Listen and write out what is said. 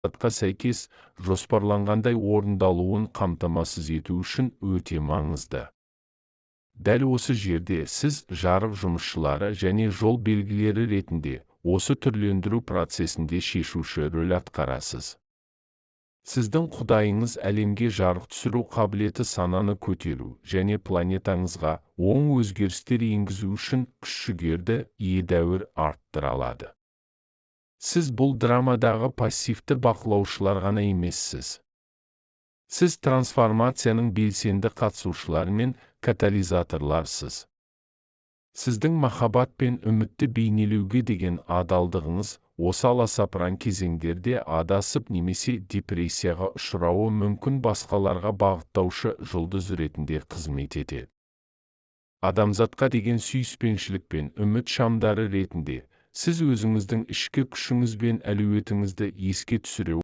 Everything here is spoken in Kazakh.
мақсатқа сәйкес жоспарланғандай орындалуын қамтамасыз ету үшін өте маңызды. Дәл осы жерде сіз жарық жұмысшылары және жол белгілері ретінде осы түрлендіру процесінде шешуші рөл атқарасыз. Сіздің құдайыңыз әлемге жарық түсіру қабілеті сананы көтеру және планетаңызға оң өзгерістер енгізу үшін күш-жігерді едәуір арттыра алады. Сіз бұл драмадағы пассивті бақылаушылар ғана емессіз. Сіз трансформацияның белсенді қатысушылары мен катализаторларсыз. Сіздің махаббат пен үмітті бейнелеуге деген адалдығыңыз осы аласапыран кезеңдерде адасып немесе депрессияға ұшырауы мүмкін басқаларға бағыттаушы жұлдыз ретінде қызмет етеді. Адамзатқа деген сүйіспеншілік пен үміт шамдары ретінде сіз өзіңіздің ішкі күшіңіз бен әлеуетіңізді еске түсіре